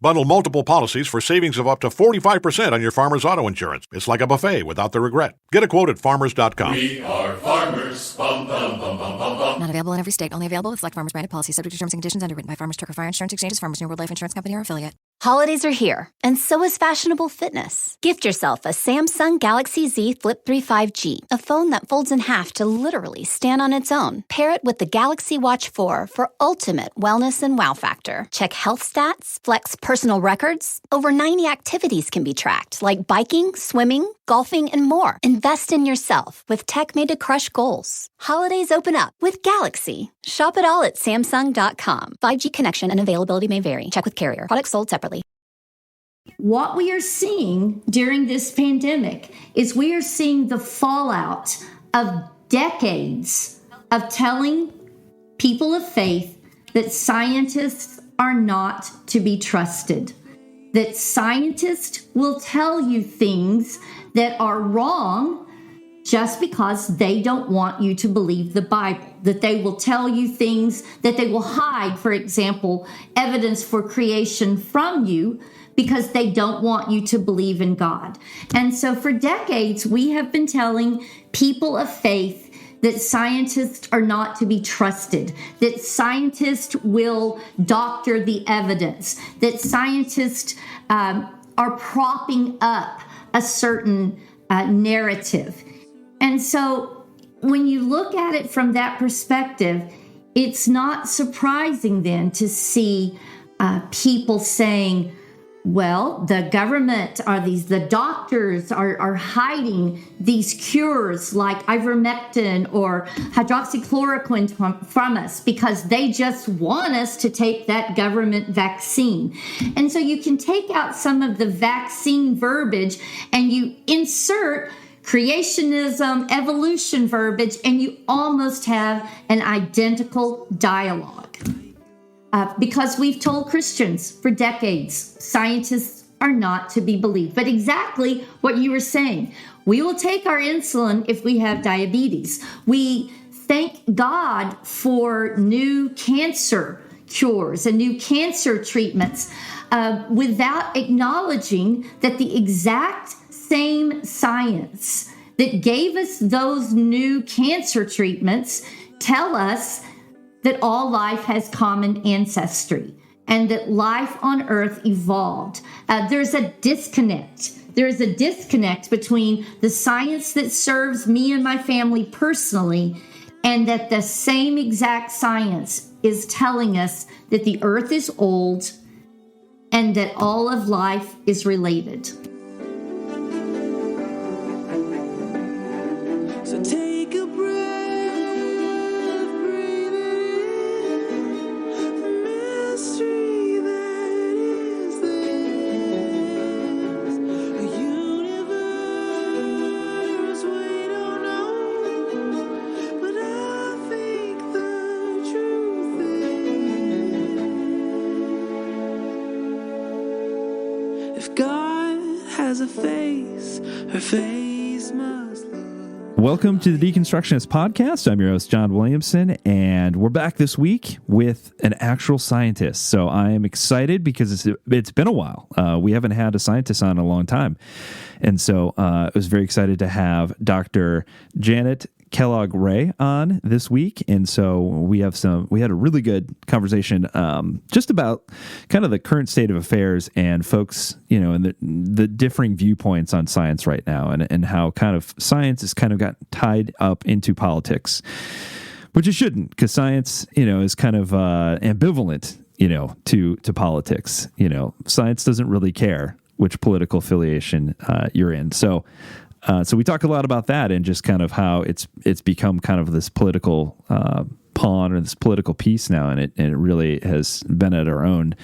Bundle multiple policies for savings of up to 45% on your Farmers Auto Insurance. It's like a buffet without the regret. Get a quote at farmers.com. We are farmers. Bum, bum, bum, bum, bum, bum. Not available in every state. Only available with select Farmers branded policies. Subject to terms and conditions. Underwritten by Farmers Trucker Fire Insurance Exchanges, Farmers New World Life Insurance Company, or affiliate. Holidays are here, and so is fashionable fitness. Gift yourself a Samsung Galaxy Z Flip 3 5G, a phone that folds in half to literally stand on its own. Pair it with the Galaxy Watch 4 for ultimate wellness and wow factor. Check health stats, flex personal records. Over 90 activities can be tracked, like biking, swimming, golfing, and more. Invest in yourself with tech made to crush goals. Holidays open up with Galaxy. Shop it all at Samsung.com. 5G connection and availability may vary. Check with carrier. Products sold separately. What we are seeing during this pandemic is we are seeing the fallout of decades of telling people of faith that scientists are not to be trusted, that scientists will tell you things that are wrong just because they don't want you to believe the Bible, that they will tell you things, that they will hide, for example, evidence for creation from you because they don't want you to believe in God. And so for decades, we have been telling people of faith that scientists are not to be trusted, that scientists will doctor the evidence, that scientists are propping up a certain narrative. And so when you look at it from that perspective, it's not surprising then to see people saying, well, the government the doctors are hiding these cures like ivermectin or hydroxychloroquine from us because they just want us to take that government vaccine. And so you can take out some of the vaccine verbiage and you insert creationism, evolution verbiage, and you almost have an identical dialogue. Because we've told Christians for decades, scientists are not to be believed. But exactly what you were saying, we will take our insulin if we have diabetes. We thank God for new cancer cures and new cancer treatments without acknowledging that the exact same science that gave us those new cancer treatments tell us that all life has common ancestry and that life on earth evolved. There's a disconnect. There is a disconnect between the science that serves me and my family personally and that the same exact science is telling us that the earth is old and that all of life is related. So take a breath. Her face must look. Welcome to the Deconstructionists podcast. I'm your host, John Williamson, and we're back this week with an actual scientist. So I am excited because it's been a while. We haven't had a scientist on in a long time. And so I was very excited to have Dr. Janet Kellogg Ray on this week. And so we had a really good conversation just about kind of the current state of affairs and folks, and the differing viewpoints on science right now and how kind of science has kind of got tied up into politics, which it shouldn't, because science, is kind of ambivalent, to politics. Science doesn't really care which political affiliation you're in. So we talk a lot about that and just kind of how it's become kind of this political pawn or this political piece now, and it really has been at our own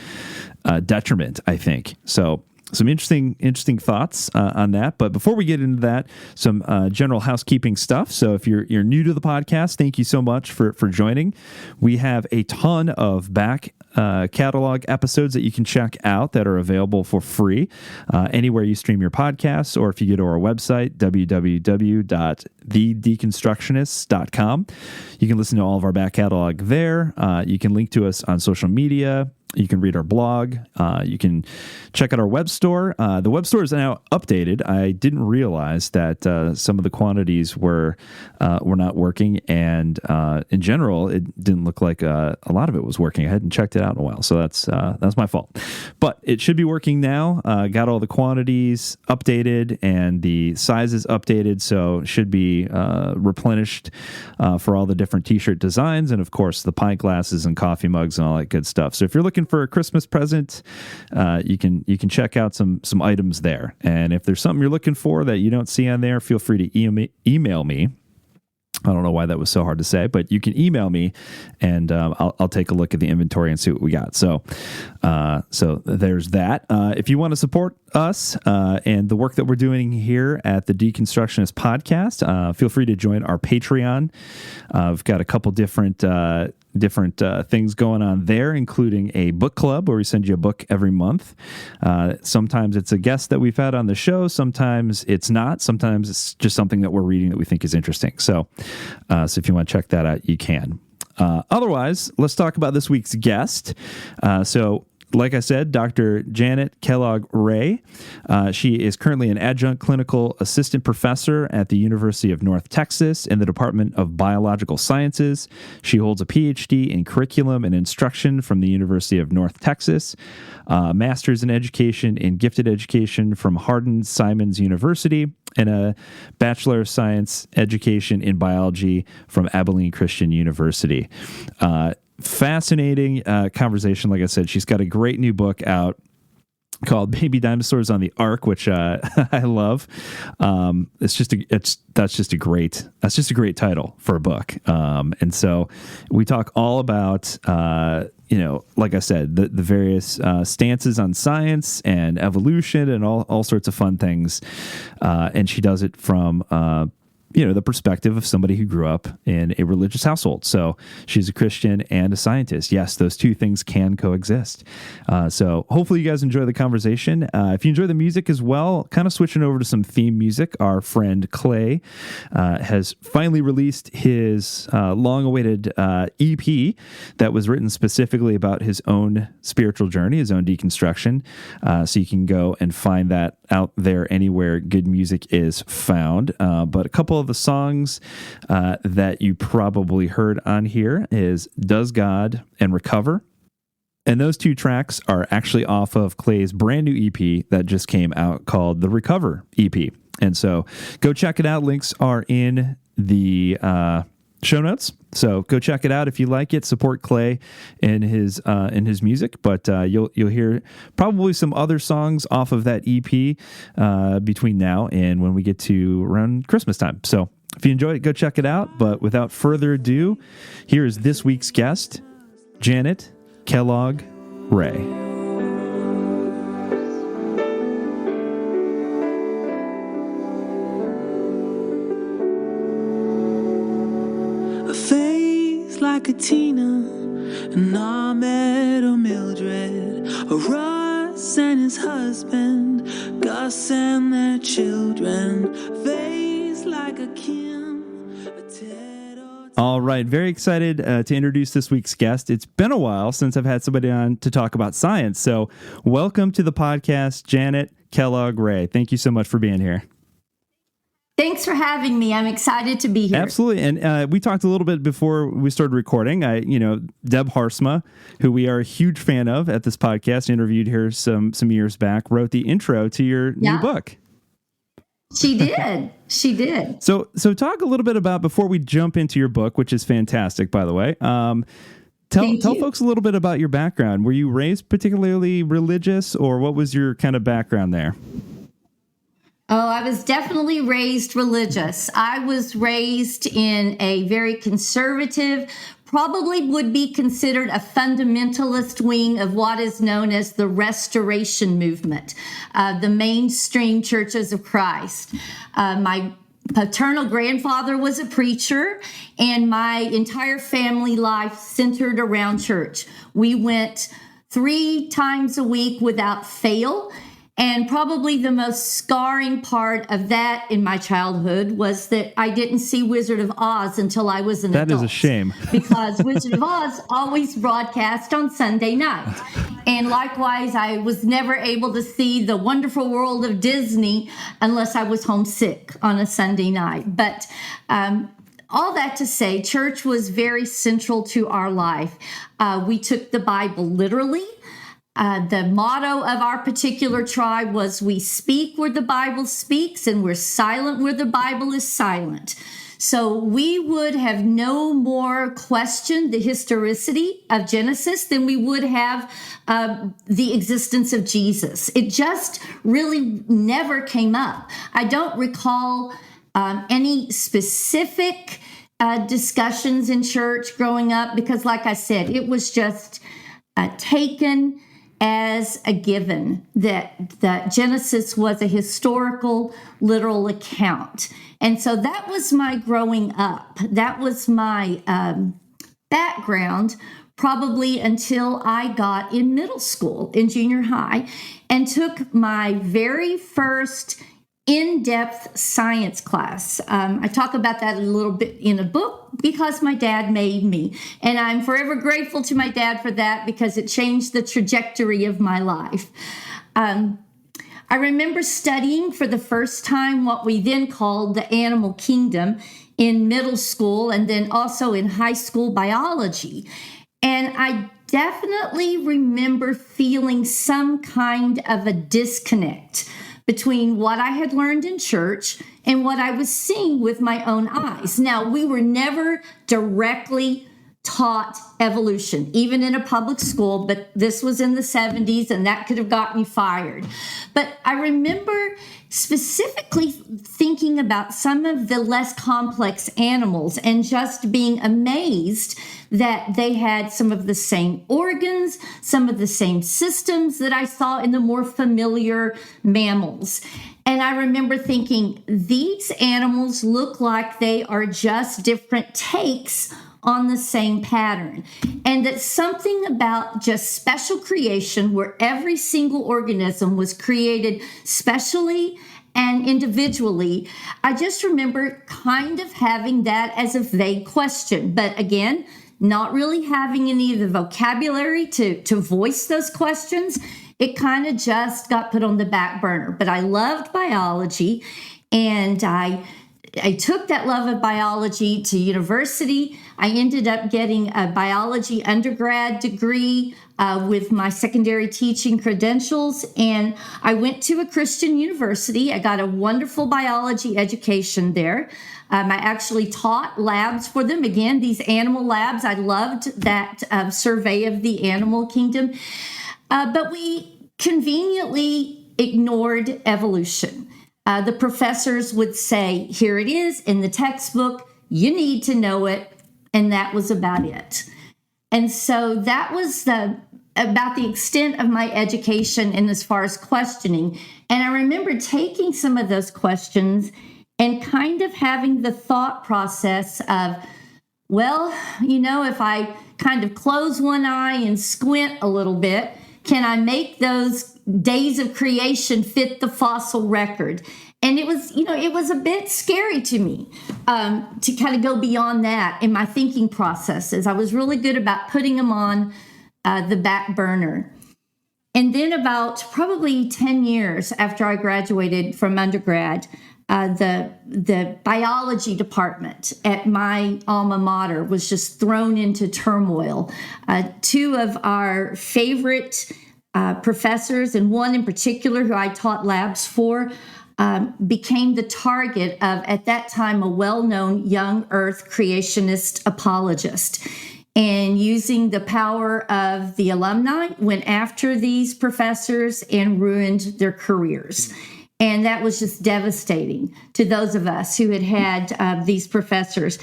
detriment, I think. So some interesting thoughts on that. But before we get into that, some general housekeeping stuff. So if you're new to the podcast, thank you so much for joining. We have a ton of back catalog episodes that you can check out that are available for free anywhere you stream your podcasts, or if you go to our website, www.thedeconstructionists.com. You can listen to all of our back catalog there. You can link to us on social media. You can read our blog. You can check out our web store. The web store is now updated. I didn't realize that some of the quantities were not working, and in general, it didn't look like a lot of it was working. I hadn't checked it out in a while, so that's my fault. But it should be working now. Got all the quantities updated and the sizes updated, so it should be replenished for all the different T-shirt designs, and of course the pint glasses and coffee mugs and all that good stuff. So if you're looking for a Christmas present, you can check out some items there. And if there's something you're looking for that you don't see on there, feel free to email me. I don't know why that was so hard to say, but you can email me, and I'll take a look at the inventory and see what we got. So there's that. If you want to support us and the work that we're doing here at the Deconstructionist podcast, feel free to join our Patreon. We've got a couple different things going on there, including a book club where we send you a book every month. Sometimes it's a guest that we've had on the show. Sometimes it's not. Sometimes it's just something that we're reading that we think is interesting. So if you want to check that out, you can. Otherwise, let's talk about this week's guest. Like I said, Dr. Janet Kellogg Ray. She is currently an adjunct clinical assistant professor at the University of North Texas in the Department of Biological Sciences. She holds a PhD in curriculum and instruction from the University of North Texas, master's in education in gifted education from Hardin-Simmons University, and a Bachelor of Science education in biology from Abilene Christian University. Fascinating conversation. Like I said, she's got a great new book out called Baby Dinosaurs on the Ark, which I love. That's just a great title for a book. And so we talk all about like I said, the various stances on science and evolution and all sorts of fun things. And she does it from the perspective of somebody who grew up in a religious household. So she's a Christian and a scientist. Yes, those two things can coexist. So hopefully you guys enjoy the conversation. If you enjoy the music as well, kind of switching over to some theme music, our friend Clay has finally released his long-awaited EP that was written specifically about his own spiritual journey, his own deconstruction. So you can go and find that out there anywhere good music is found. But a couple of the songs that you probably heard on here is Does God and Recover. And those two tracks are actually off of Clay's brand new EP that just came out called the Recover EP. And so go check it out. Links are in the show notes. So go check it out if you like it. Support Clay in his music, but you'll hear probably some other songs off of that EP between now and when we get to around Christmas time. So if you enjoy it, go check it out. But without further ado, here is this week's guest, Janet Kellogg Ray. Like a Tina, an Ahmed or Mildred, or Russ and his husband, Gus and their children, face like a Kim, a Ted or... All right, very excited to introduce this week's guest. It's been a while since I've had somebody on to talk about science, so welcome to the podcast, Janet Kellogg Ray. Thank you so much for being here. Thanks for having me. I'm excited to be here. Absolutely. And we talked a little bit before we started recording. Deb Harsma, who we are a huge fan of at this podcast, interviewed her some years back, wrote the intro to your new book. She did. She did. So talk a little bit about, before we jump into your book, which is fantastic, by the way. Tell folks a little bit about your background. Were you raised particularly religious, or what was your kind of background there? Oh, I was definitely raised religious. I was raised in a very conservative probably would be considered a fundamentalist wing of what is known as the Restoration Movement, the mainstream churches of Christ. My paternal grandfather was a preacher, and my entire family life centered around church. We went 3 times a week without fail. And probably the most scarring part of that in my childhood was that I didn't see Wizard of Oz until I was an adult. That is a shame. Because Wizard of Oz always broadcast on Sunday night. And likewise, I was never able to see the wonderful world of Disney unless I was homesick on a Sunday night. But all that to say, church was very central to our life. We took the Bible literally. The motto of our particular tribe was, we speak where the Bible speaks and we're silent where the Bible is silent. So we would have no more questioned the historicity of Genesis than we would have the existence of Jesus. It just really never came up. I don't recall any specific discussions in church growing up because, like I said, it was just taken as a given that Genesis was a historical, literal account. And so that was my growing up. That was my background, probably until I got in middle school, in junior high, and took my very first in-depth science class. I talk about that a little bit in a book because my dad made me. And I'm forever grateful to my dad for that because it changed the trajectory of my life. I remember studying for the first time what we then called the animal kingdom in middle school and then also in high school biology. And I definitely remember feeling some kind of a disconnect between what I had learned in church and what I was seeing with my own eyes. Now, we were never directly taught evolution, even in a public school, but this was in the 70s and that could have got me fired. But I remember specifically thinking about some of the less complex animals and just being amazed that they had some of the same organs, some of the same systems that I saw in the more familiar mammals. And I remember thinking, these animals look like they are just different takes on the same pattern. And that something about just special creation where every single organism was created specially and individually, I just remember kind of having that as a vague question. But again, not really having any of the vocabulary to voice those questions. It kind of just got put on the back burner. But I loved biology, and I took that love of biology to university. I ended up getting a biology undergrad degree with my secondary teaching credentials, and I went to a Christian university. I got a wonderful biology education there. I actually taught labs for them. Again, these animal labs, I loved that survey of the animal kingdom. But we conveniently ignored evolution. The professors would say, here it is in the textbook, you need to know it, and that was about it. And so that was about the extent of my education in as far as questioning. And I remember taking some of those questions and kind of having the thought process of, well, if I kind of close one eye and squint a little bit, can I make those days of creation fit the fossil record? And it was a bit scary to me to kind of go beyond that in my thinking processes. I was really good about putting them on the back burner. And then about probably 10 years after I graduated from undergrad, the biology department at my alma mater was just thrown into turmoil. 2 of our favorite professors, and one in particular who I taught labs for, became the target of, at that time, a well-known young earth creationist apologist. And using the power of the alumni, went after these professors and ruined their careers. And that was just devastating to those of us who had these professors.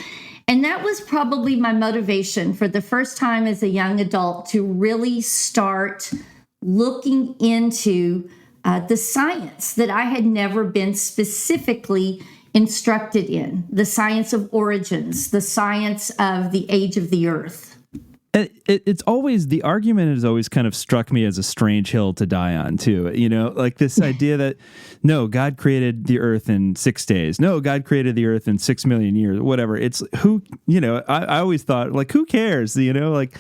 And that was probably my motivation for the first time as a young adult to really start looking into the science that I had never been specifically instructed in, the science of origins, the science of the age of the earth. It's always, the argument has always kind of struck me as a strange hill to die on too. You know, like this idea that no, God created the earth in 6 days. No, God created the earth in 6 million years, whatever. It's who, you know, I always thought like, who cares, you know, like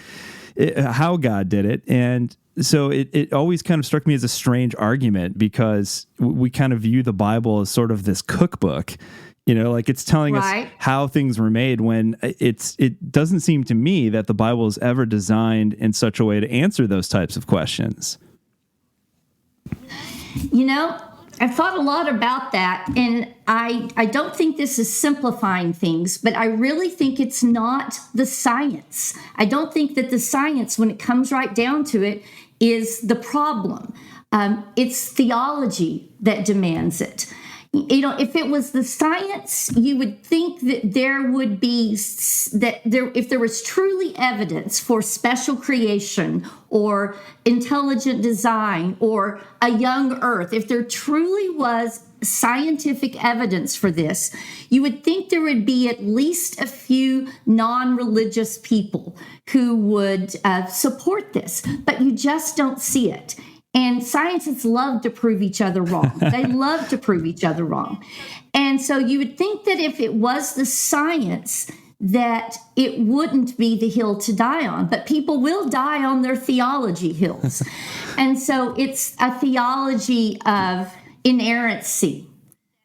how God did it. And so it always kind of struck me as a strange argument because we kind of view the Bible as sort of this cookbook. You know, like it's telling us how things were made when it doesn't seem to me that the Bible is ever designed in such a way to answer those types of questions. You know, I've thought a lot about that, and I don't think this is simplifying things, but I really think it's not the science. I don't think that the science, when it comes right down to it, is the problem. It's theology that demands it. You know, if it was the science, you would think that there would be if there was truly evidence for special creation or intelligent design or a young earth, if there truly was scientific evidence for this, you would think there would be at least a few non-religious people who would support this, but you just don't see it. And scientists love to prove each other wrong. They love to prove each other wrong. And so you would think that if it was the science, that it wouldn't be the hill to die on. But people will die on their theology hills. And so it's a theology of inerrancy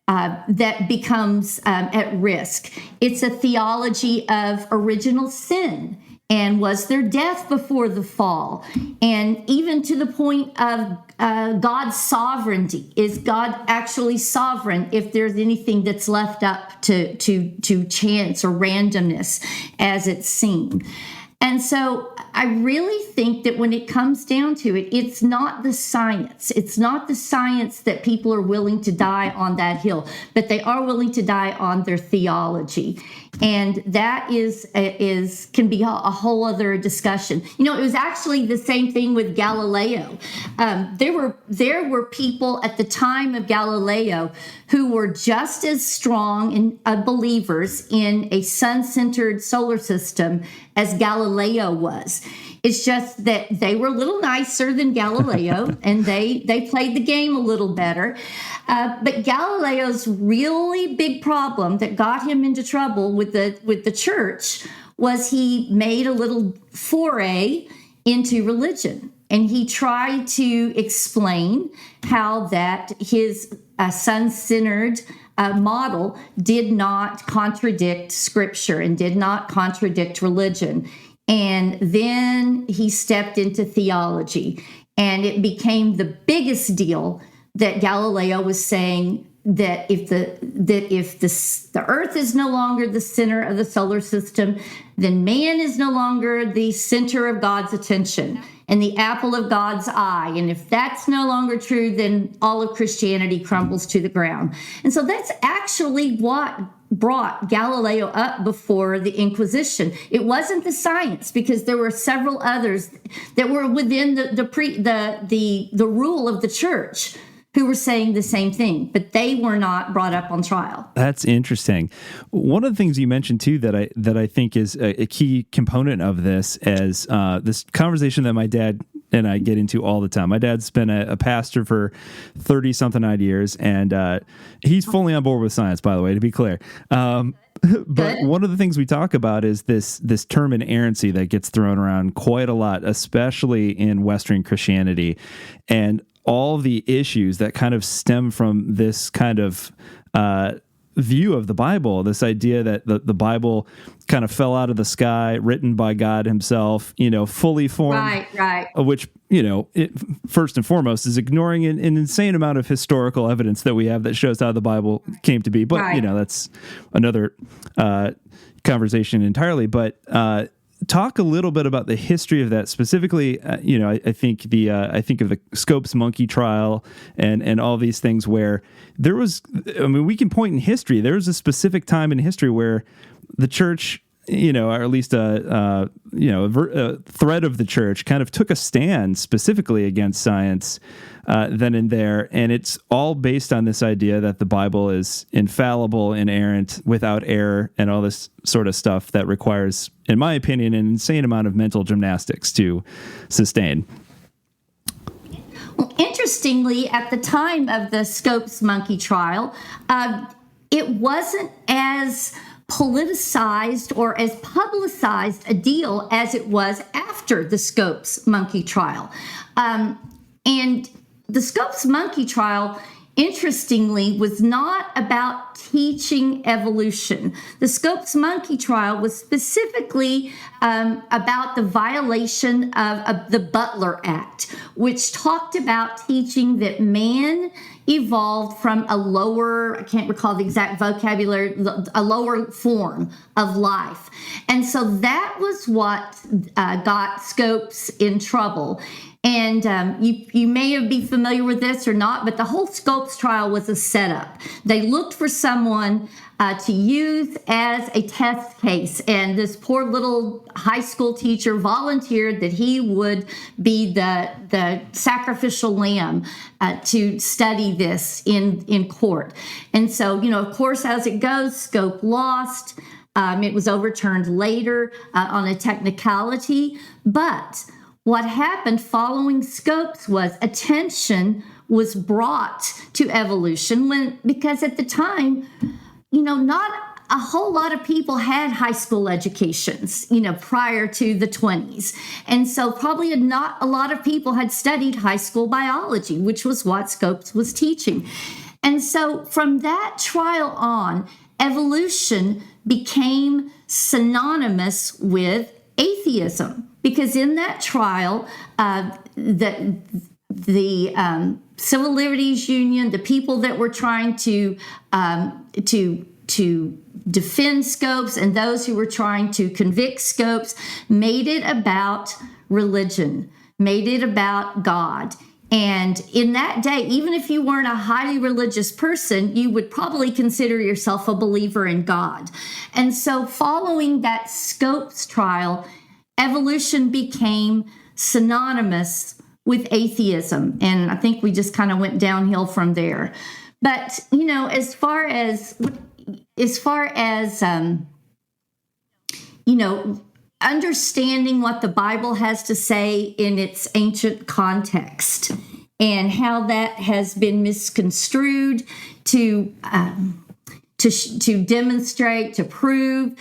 that becomes at risk. It's a theology of original sin. And was there death before the fall? And even to the point of God's sovereignty. Is God actually sovereign if there's anything that's left up to chance or randomness as it's seen? And so I really think that when it comes down to it, it's not the science. It's not the science that people are willing to die on that hill, but they are willing to die on their theology. And that can be a whole other discussion. You know, it was actually the same thing with Galileo. There were people at the time of Galileo who were just as strong believers in a sun-centered solar system as Galileo was. It's just that they were a little nicer than Galileo, and they played the game a little better. But Galileo's really big problem that got him into trouble with the church was he made a little foray into religion. And he tried to explain how that his sun-centered model did not contradict Scripture and did not contradict religion. And then he stepped into theology, and it became the biggest deal that Galileo was saying that if the earth is no longer the center of the solar system, then man is no longer the center of God's attention and the apple of God's eye. And if that's no longer true, then all of Christianity crumbles to the ground. And so that's actually what brought Galileo up before the Inquisition. It wasn't the science, because there were several others that were within the rule of the church who were saying the same thing, but they were not brought up on trial. That's interesting. One of the things you mentioned too that I think is a key component of this is this conversation that my dad and I get into all the time. My dad's been a pastor for 30-something odd years, and he's fully on board with science, by the way, to be clear. But one of the things we talk about is this term inerrancy that gets thrown around quite a lot, especially in Western Christianity, and all the issues that kind of stem from this kind of view of the Bible, this idea that the Bible kind of fell out of the sky, written by God himself, fully formed, right. Which, it, first and foremost, is ignoring an insane amount of historical evidence that we have that shows how the Bible came to be. But, that's another conversation entirely. But talk a little bit about the history of that. Specifically, I think of the Scopes monkey trial and all these things where there was, we can point in history. There was a specific time in history where the church or at least a thread of the church kind of took a stand specifically against science then and there. And it's all based on this idea that the Bible is infallible, inerrant, without error, and all this sort of stuff that requires, in my opinion, an insane amount of mental gymnastics to sustain. Well, interestingly, at the time of the Scopes monkey trial, it wasn't as politicized or as publicized a deal as it was after the Scopes monkey trial. And the Scopes monkey trial, interestingly, was not about teaching evolution. The Scopes monkey trial was specifically about the violation of the Butler Act, which talked about teaching that man evolved from a lower, I can't recall the exact vocabulary, a lower form of life. And so that was what got Scopes in trouble. And you may be familiar with this or not, but the whole Scopes trial was a setup. They looked for someone to use as a test case, and this poor little high school teacher volunteered that he would be the sacrificial lamb to study this in court. And so, of course, as it goes, Scope lost. It was overturned later on a technicality, but what happened following Scopes was attention was brought to evolution because at the time, not a whole lot of people had high school educations, prior to the 20s. And so probably not a lot of people had studied high school biology, which was what Scopes was teaching. And so from that trial on, evolution became synonymous with atheism. Because in that trial, the Civil Liberties Union, the people that were trying to defend Scopes, and those who were trying to convict Scopes, made it about religion, made it about God. And in that day, even if you weren't a highly religious person, you would probably consider yourself a believer in God. And so following that Scopes trial, evolution became synonymous with atheism. And I think we just kind of went downhill from there. But, as far as understanding what the Bible has to say in its ancient context and how that has been misconstrued to demonstrate, to prove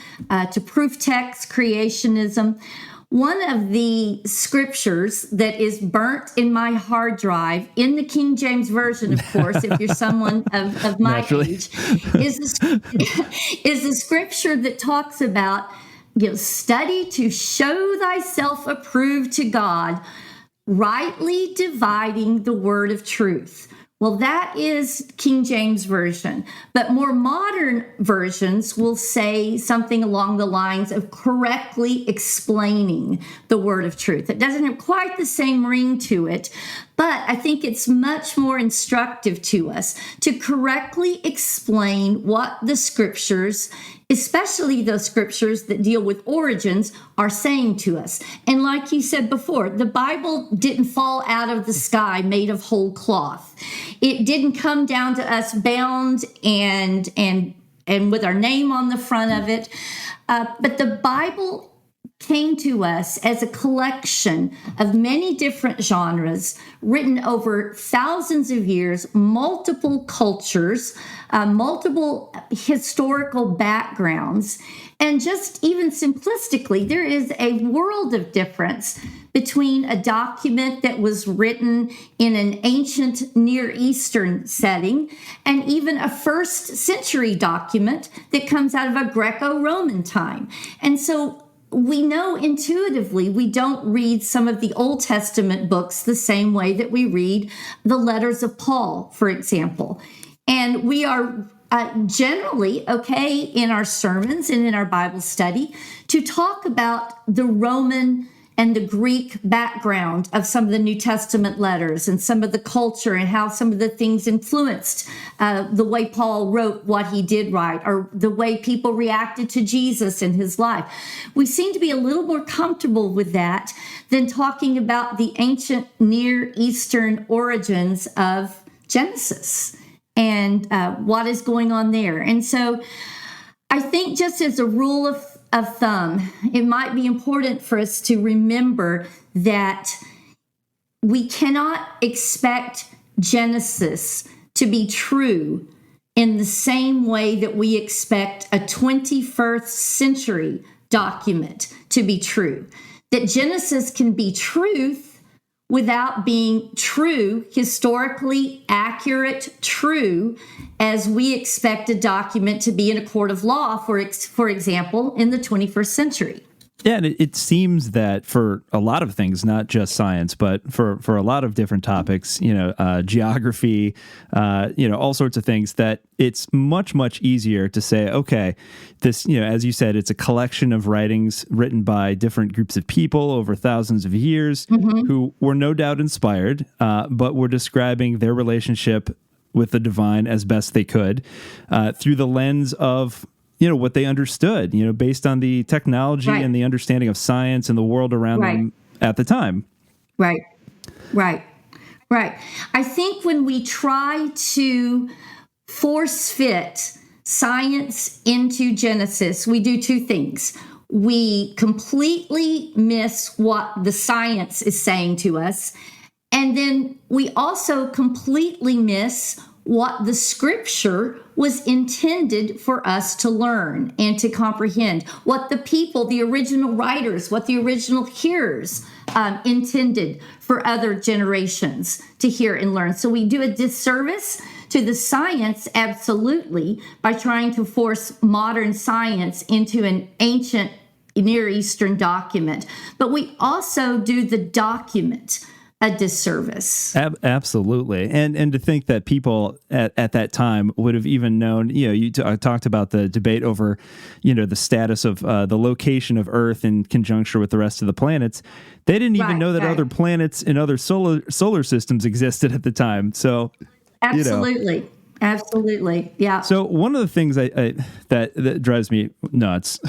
text creationism. One of the scriptures that is burnt in my hard drive, in the King James Version, of course, if you're someone of my age, is a scripture that talks about, study to show thyself approved to God, rightly dividing the word of truth. Well, that is King James Version, but more modern versions will say something along the lines of correctly explaining the word of truth. It doesn't have quite the same ring to it, but I think it's much more instructive to us to correctly explain what the scriptures, especially those scriptures that deal with origins, are saying to us. And like you said before, the Bible didn't fall out of the sky made of whole cloth. It didn't come down to us bound and with our name on the front of it. But the Bible came to us as a collection of many different genres written over thousands of years, multiple cultures, multiple historical backgrounds. And just even simplistically, there is a world of difference between a document that was written in an ancient Near Eastern setting and even a first century document that comes out of a Greco-Roman time. And so we know intuitively we don't read some of the Old Testament books the same way that we read the letters of Paul, for example. And we are generally okay in our sermons and in our Bible study to talk about the Roman and the Greek background of some of the New Testament letters and some of the culture and how some of the things influenced the way Paul wrote what he did write, or the way people reacted to Jesus in his life. We seem to be a little more comfortable with that than talking about the ancient Near Eastern origins of Genesis and what is going on there. And so I think, just as a rule of thumb, it might be important for us to remember that we cannot expect Genesis to be true in the same way that we expect a 21st century document to be true. That Genesis can be truth without being true, historically accurate, true, as we expect a document to be in a court of law, for example, in the 21st century. Yeah, and it seems that for a lot of things, not just science, but for a lot of different topics, geography, all sorts of things, that it's much, much easier to say, okay, this, as you said, it's a collection of writings written by different groups of people over thousands of years who were no doubt inspired, but were describing their relationship with the divine as best they could through the lens of what they understood, based on the technology and the understanding of science and the world around them at the time. Right. I think when we try to force fit science into Genesis, we do two things. We completely miss what the science is saying to us, and then we also completely miss what the scripture was intended for us to learn and to comprehend, what the people, the original writers, what the original hearers intended for other generations to hear and learn. So we do a disservice to the science, absolutely, by trying to force modern science into an ancient Near Eastern document. But we also do the document a disservice. Absolutely. And to think that people at that time would have even known, you talked about the debate over, the status of the location of Earth in conjunction with the rest of the planets. They didn't even know that other planets and other solar systems existed at the time. So, absolutely. Absolutely. Yeah. So one of the things that drives me nuts,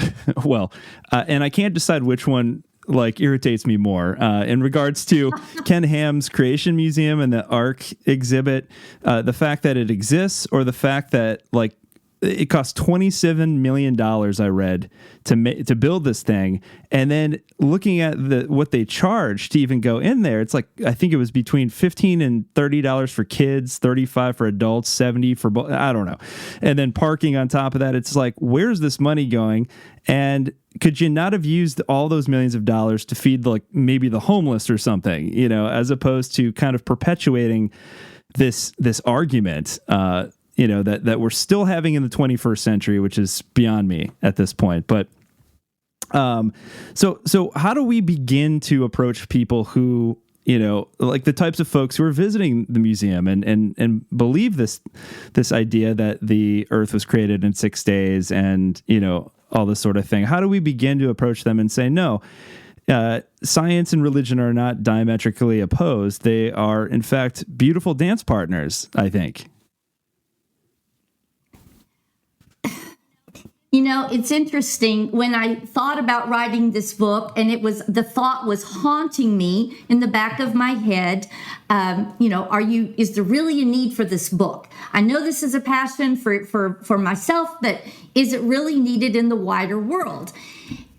and I can't decide which one irritates me more in regards to Ken Ham's Creation Museum and the Ark exhibit, the fact that it exists, or the fact that it cost $27 million, I read, to build this thing. And then looking at what they charge to even go in there, it's I think it was between $15 and $30 for kids, $35 for adults, $70 for both. I don't know. And then parking on top of that, it's where's this money going? And could you not have used all those millions of dollars to feed maybe the homeless or something, as opposed to kind of perpetuating this argument, that we're still having in the 21st century, which is beyond me at this point. But so how do we begin to approach people who, the types of folks who are visiting the museum and believe this idea that the Earth was created in 6 days and, all this sort of thing? How do we begin to approach them and say, no, science and religion are not diametrically opposed. They are, in fact, beautiful dance partners, I think. It's interesting. When I thought about writing this book, and the thought was haunting me in the back of my head, is there really a need for this book? I know this is a passion for myself, but is it really needed in the wider world?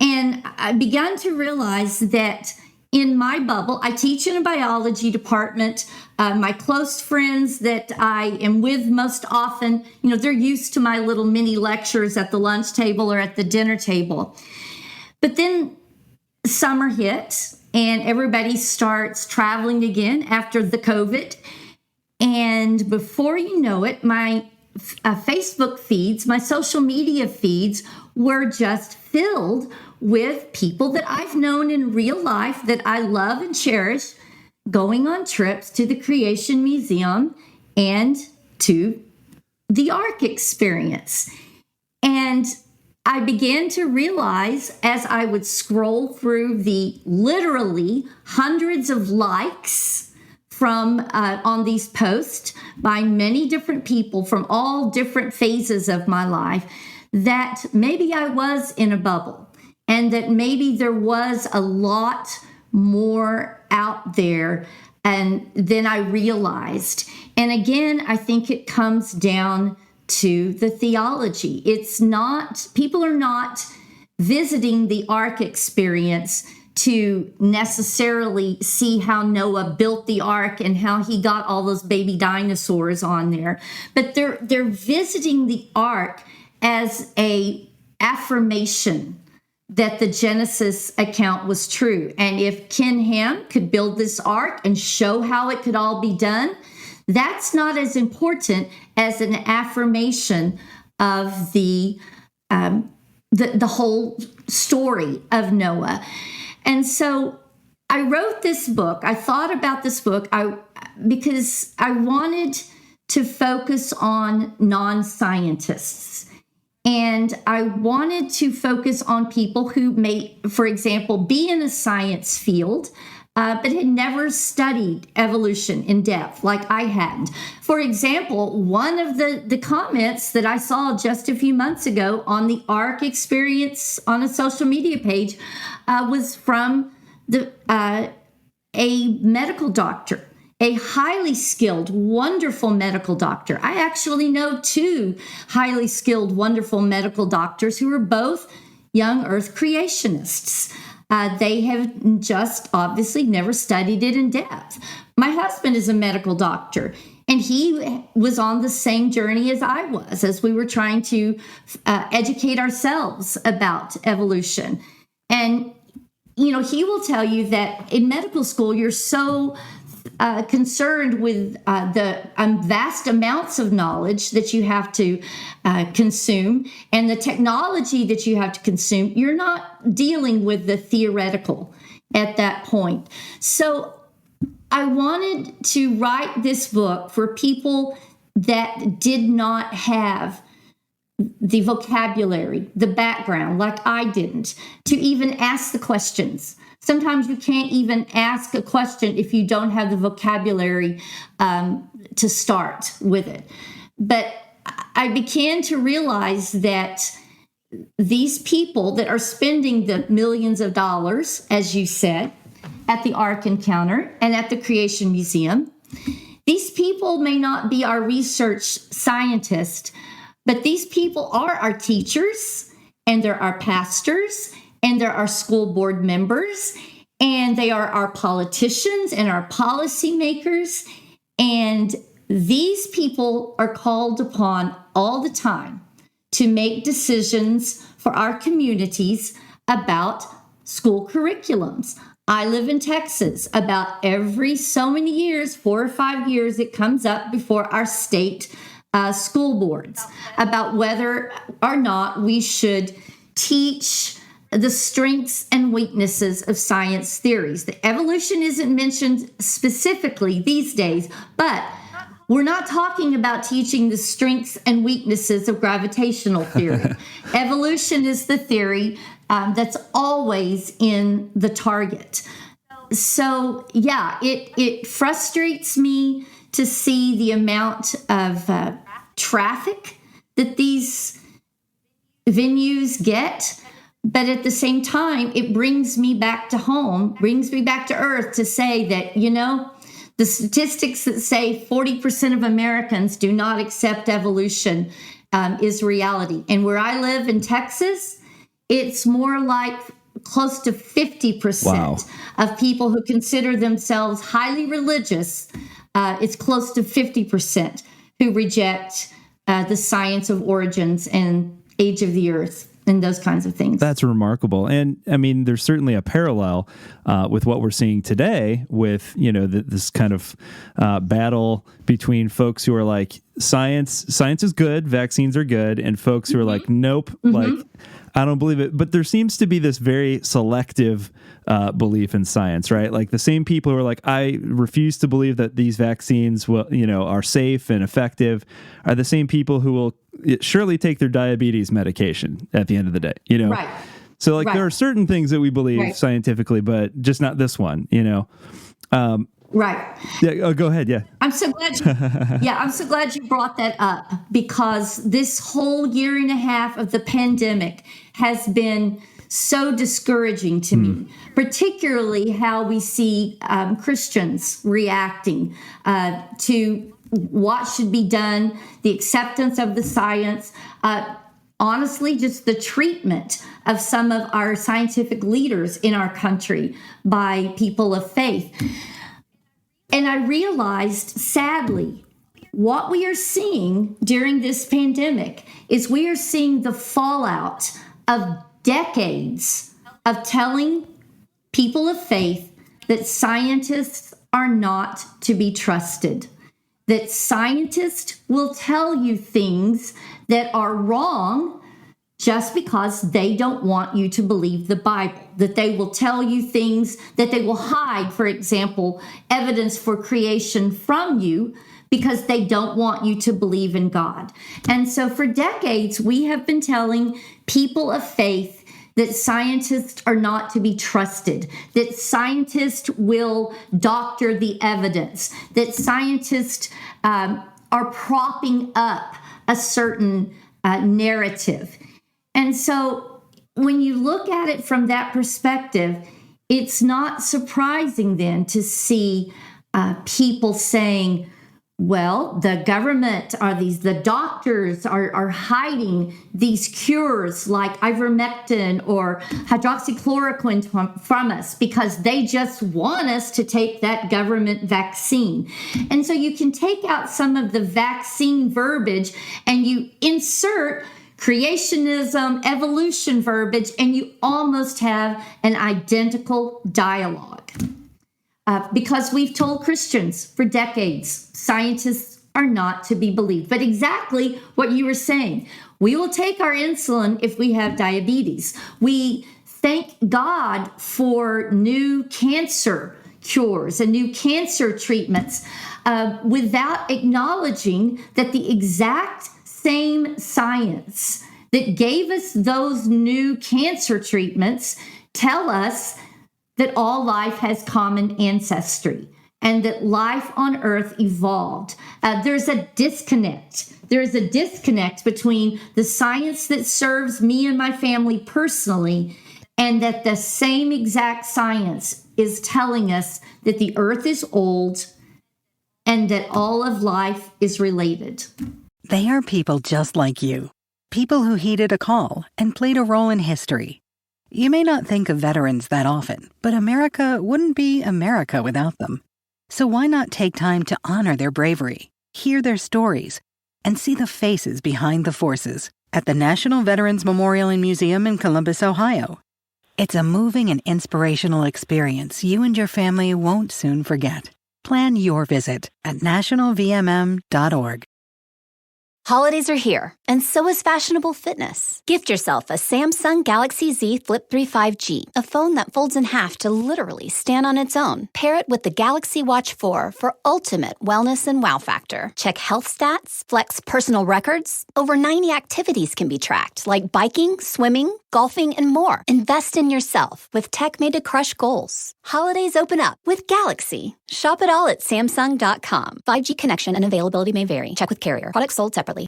And I began to realize that in my bubble, I teach in a biology department. My close friends that I am with most often, they're used to my little mini lectures at the lunch table or at the dinner table. But then summer hit and everybody starts traveling again after the COVID. And before you know it, my Facebook feeds, my social media feeds were just filled with people that I've known in real life that I love and cherish, going on trips to the Creation Museum and to the Ark experience. And I began to realize as I would scroll through the literally hundreds of likes from on these posts by many different people from all different phases of my life, that maybe I was in a bubble and that maybe there was a lot more out there and then I realized. And again, I think it comes down to the theology. It's not, people are not visiting the ark experience to necessarily see how Noah built the ark and how he got all those baby dinosaurs on there. But they're visiting the ark as a affirmation that the Genesis account was true. And if Ken Ham could build this ark and show how it could all be done, that's not as important as an affirmation of the whole story of Noah. And so I wrote this book. I thought about this book because I wanted to focus on non-scientists. And I wanted to focus on people who may, for example, be in a science field, but had never studied evolution in depth like I hadn't. For example, one of the comments that I saw just a few months ago on the ARC experience on a social media page was from a medical doctor, a highly skilled, wonderful medical doctor. I actually know two highly skilled, wonderful medical doctors who are both young earth creationists. They have just obviously never studied it in depth. My husband is a medical doctor, and he was on the same journey as I was, as we were trying to educate ourselves about evolution. And, you know, he will tell you that in medical school, you're so concerned with the vast amounts of knowledge that you have to consume and the technology that you have to consume. You're not dealing with the theoretical at that point. So I wanted to write this book for people that did not have the vocabulary, the background, like I didn't, to even ask the questions. Sometimes you can't even ask a question if you don't have the vocabulary to start with it. But I began to realize that these people that are spending the millions of dollars, as you said, at the Ark Encounter and at the Creation Museum, these people may not be our research scientists, but these people are our teachers, and they're our pastors, and they're our school board members, and they are our politicians and our policymakers. And these people are called upon all the time to make decisions for our communities about school curriculums. I live in Texas. About every so many years, 4 or 5 years, it comes up before our state school boards about whether or not we should teach the strengths and weaknesses of science theories. The evolution isn't mentioned specifically these days, but we're not talking about teaching the strengths and weaknesses of gravitational theory. Evolution is the theory that's always in the target. So, yeah, it frustrates me to see the amount of traffic that these venues get. But at the same time, it brings me back to home, brings me back to earth to say that, you know, the statistics that say 40% of Americans do not accept evolution is reality. And where I live in Texas, it's more like close to 50% of people who consider themselves highly religious. It's close to 50% who reject the science of origins and age of the earth and those kinds of things. That's remarkable. And I mean, there's certainly a parallel with what we're seeing today with, you know, this kind of battle between folks who are like, science is good, vaccines are good, and folks who are like, nope, like, I don't believe it. But there seems to be this very selective belief in science, right? Like the same people who are like, I refuse to believe that these vaccines will, you know, are safe and effective, are the same people who will surely take their diabetes medication at the end of the day, Right. So like Right. there are certain things that we believe Right. scientifically, but just not this one, Right. Yeah. Go ahead. Yeah. I'm so glad. I'm so glad you brought that up, because this whole year and a half of the pandemic has been so discouraging to me, particularly how we see Christians reacting to what should be done, the acceptance of the science. Honestly, just the treatment of some of our scientific leaders in our country by people of faith. And I realized, sadly, what we are seeing during this pandemic is we are seeing the fallout of decades of telling people of faith that scientists are not to be trusted, that scientists will tell you things that are wrong just because they don't want you to believe the Bible, that they will tell you things, that they will hide, for example, evidence for creation from you because they don't want you to believe in God. And so for decades, we have been telling people of faith that scientists are not to be trusted, that scientists will doctor the evidence, that scientists are propping up a certain narrative. And so when you look at it from that perspective, it's not surprising then to see people saying, well, the government the doctors are hiding these cures like ivermectin or hydroxychloroquine from us because they just want us to take that government vaccine. And so you can take out some of the vaccine verbiage and you insert creationism, evolution verbiage, and you almost have an identical dialogue. Because we've told Christians for decades, scientists are not to be believed. But exactly what you were saying, we will take our insulin if we have diabetes. We thank God for new cancer cures and new cancer treatments without acknowledging that the exact same science that gave us those new cancer treatments tell us that all life has common ancestry and that life on earth evolved. There's a disconnect. There's a disconnect between the science that serves me and my family personally and that the same exact science is telling us that the earth is old and that all of life is related. They are people just like you, people who heeded a call and played a role in history. You may not think of veterans that often, but America wouldn't be America without them. So why not take time to honor their bravery, hear their stories, and see the faces behind the forces at the National Veterans Memorial and Museum in Columbus, Ohio. It's a moving and inspirational experience you and your family won't soon forget. Plan your visit at nationalvmm.org. Holidays are here, and so is fashionable fitness. Gift yourself a Samsung Galaxy Z Flip 3 5G, a phone that folds in half to literally stand on its own. Pair it with the Galaxy Watch 4 for ultimate wellness and wow factor. Check health stats, flex personal records. Over 90 activities can be tracked, like biking, swimming, golfing, and more. Invest in yourself with tech made to crush goals. Holidays open up with Galaxy. Shop it all at Samsung.com. 5G connection and availability may vary. Check with carrier. Products sold separately.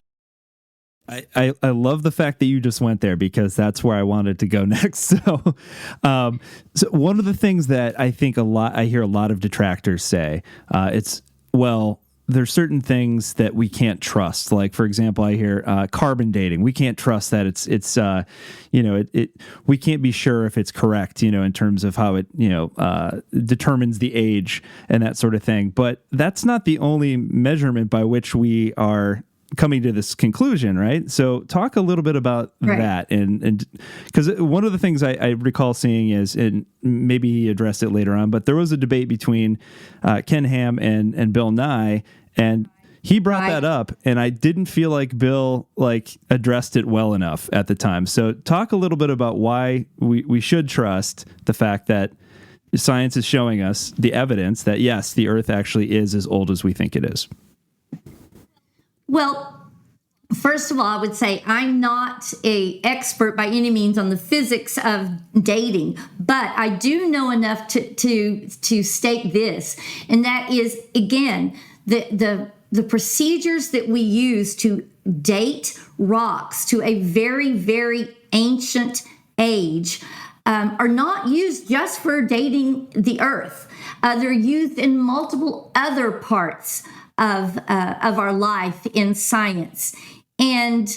I love the fact that you just went there because that's where I wanted to go next. So one of the things that I think I hear a lot of detractors say, there's certain things that we can't trust. Like, for example, I hear carbon dating. We can't trust that we can't be sure if it's correct, in terms of how it, determines the age and that sort of thing. But that's not the only measurement by which we are coming to this conclusion, right? So talk a little bit about that. And because one of the things I recall seeing is, and maybe he addressed it later on, but there was a debate between Ken Ham and Bill Nye, and he brought that up, and I didn't feel like Bill addressed it well enough at the time. So talk a little bit about why we should trust the fact that science is showing us the evidence that, yes, the earth actually is as old as we think it is. Well, First of all, I would say I'm not an expert by any means on the physics of dating, but I do know enough to state this, and that is, again, the procedures that we use to date rocks to a very, very ancient age are not used just for dating the Earth. They're used in multiple other parts of our life in science. And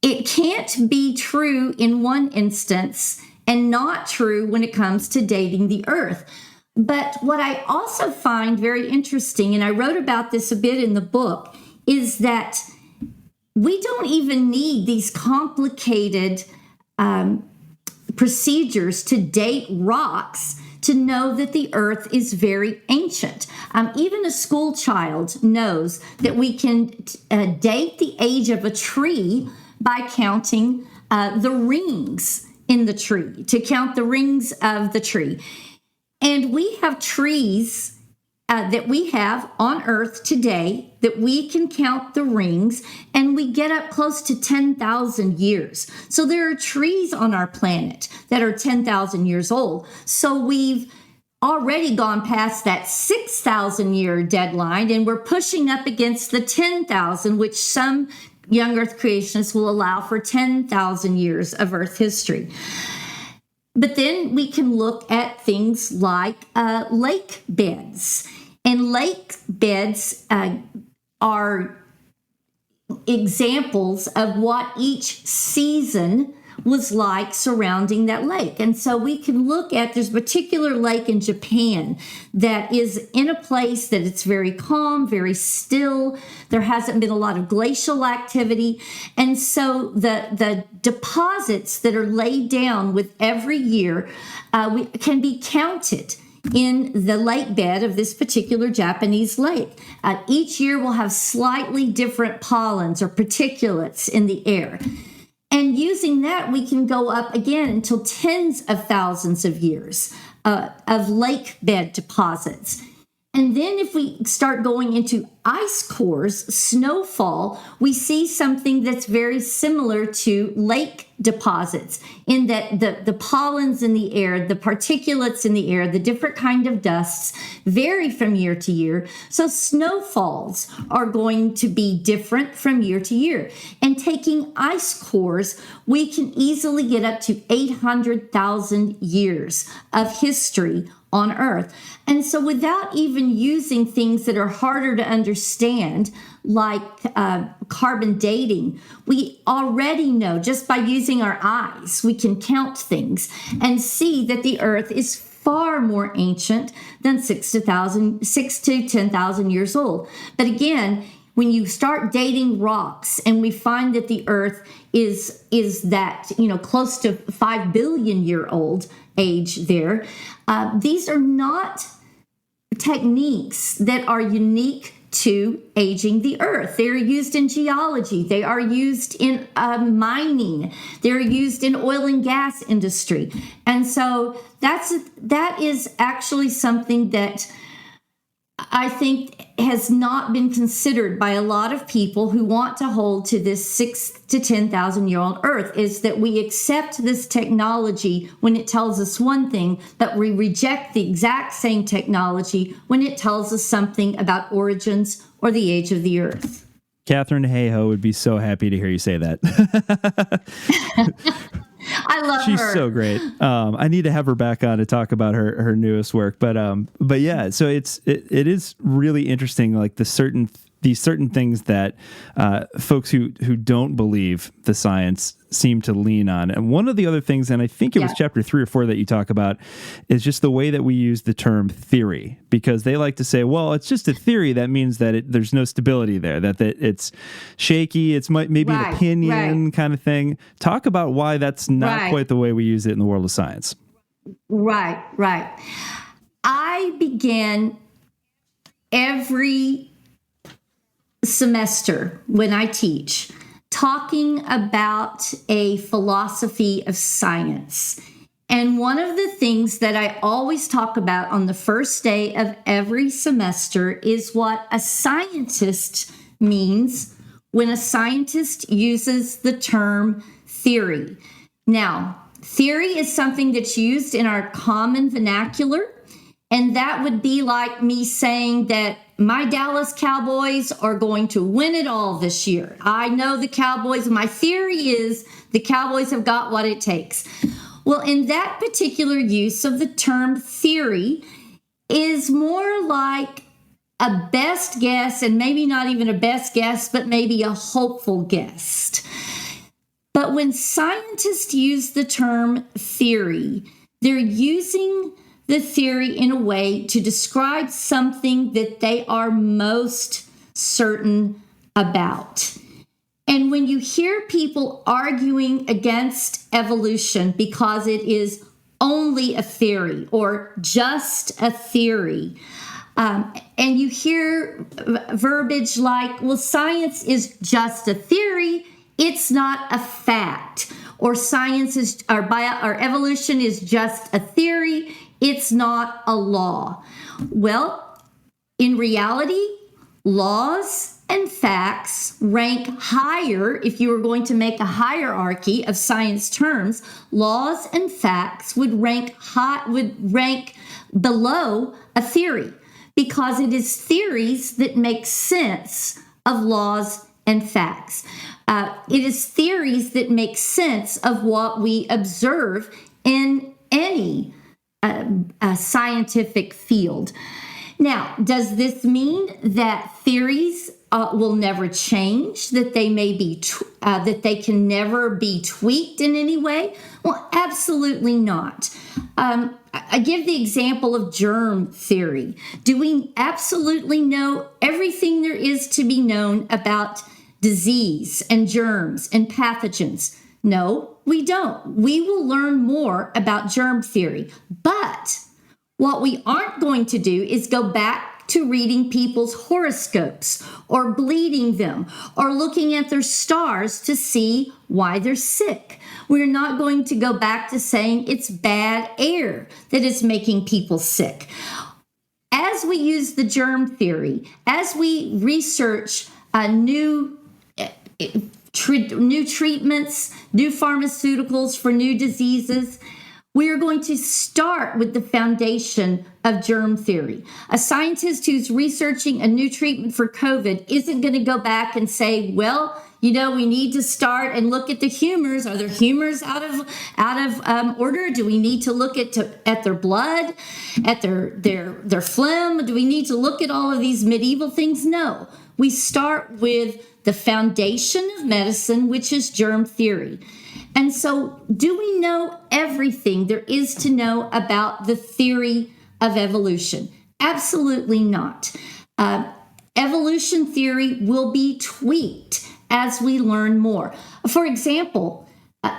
it can't be true in one instance and not true when it comes to dating the Earth. But what I also find very interesting, and I wrote about this a bit in the book, is that we don't even need these complicated procedures to date rocks to know that the Earth is very ancient. Even a school child knows that we can date the age of a tree by counting the rings in the tree, to count the rings of the tree. And we have trees that we have on Earth today that we can count the rings, and we get up close to 10,000 years. So there are trees on our planet that are 10,000 years old. So we've already gone past that 6,000 year deadline, and we're pushing up against the 10,000, which some young Earth creationists will allow for 10,000 years of Earth history. But then we can look at things like lake beds. And lake beds are examples of what each season was like surrounding that lake. And so we can look at, there's a particular lake in Japan that is in a place that it's very calm, very still. There hasn't been a lot of glacial activity. And so the deposits that are laid down with every year can be counted in the lake bed of this particular Japanese lake. Each year will have slightly different pollens or particulates in the air. And using that, we can go up again until tens of thousands of years of lake bed deposits. And then if we start going into ice cores, snowfall, we see something that's very similar to lake deposits in that the pollens in the air, the particulates in the air, the different kind of dusts vary from year to year. So snowfalls are going to be different from year to year. And taking ice cores, we can easily get up to 800,000 years of history on Earth. And so without even using things that are harder to understand, like carbon dating, we already know just by using our eyes, we can count things and see that the Earth is far more ancient than 6 to 10,000 years old. But again, when you start dating rocks and we find that the Earth is that, close to 5 billion year old age there, these are not techniques that are unique to aging the Earth. They're used in geology. They are used in mining. They're used in oil and gas industry. And so that is actually something that I think has not been considered by a lot of people who want to hold to this 6 to 10,000 year old Earth, is that we accept this technology when it tells us one thing, but we reject the exact same technology when it tells us something about origins or the age of the Earth. Catherine Hayhoe would be so happy to hear you say that. I love her. She's so great. I need to have her back on to talk about her newest work. But yeah, so it is really interesting, like these certain things that folks who don't believe the science seem to lean on. And one of the other things, and I think it was chapter 3 or 4 that you talk about, is just the way that we use the term theory, because they like to say, well, it's just a theory. That means that there's no stability there, that it's shaky. It's maybe an opinion kind of thing. Talk about why that's not quite the way we use it in the world of science. Right. I began every semester when I teach talking about a philosophy of science. And one of the things that I always talk about on the first day of every semester is what a scientist means when a scientist uses the term theory. Now, theory is something that's used in our common vernacular, and that would be like me saying that my Dallas Cowboys are going to win it all this year. I know the Cowboys. My theory is the Cowboys have got what it takes. Well, in that particular use of the term theory is more like a best guess, and maybe not even a best guess, but maybe a hopeful guess. But when scientists use the term theory, they're using the theory in a way to describe something that they are most certain about. And when you hear people arguing against evolution because it is only a theory or just a theory, and you hear verbiage like, well, science is just a theory, it's not a fact, or science is, or evolution is just a theory, it's not a law. Well, in reality, laws and facts rank higher. If you were going to make a hierarchy of science terms, laws and facts would rank below a theory, because it is theories that make sense of laws and facts. It is theories that make sense of what we observe in any scientific field. Now, does this mean that theories will never change, that they may be that they can never be tweaked in any way? Well, absolutely not. I give the example of germ theory. Do we absolutely know everything there is to be known about disease and germs and pathogens? No, we don't. We will learn more about germ theory. But what we aren't going to do is go back to reading people's horoscopes or bleeding them or looking at their stars to see why they're sick. We're not going to go back to saying it's bad air that is making people sick. As we use the germ theory, as we research new treatments, new pharmaceuticals for new diseases, we are going to start with the foundation of germ theory. A scientist who's researching a new treatment for COVID isn't going to go back and say, well, you know, we need to start and look at the humors. Are their humors out of order? Do we need to look at their blood, at their phlegm? Do we need to look at all of these medieval things? No. We start with the foundation of medicine, which is germ theory. And so, do we know everything there is to know about the theory of evolution? Absolutely not. Evolution theory will be tweaked as we learn more. For example,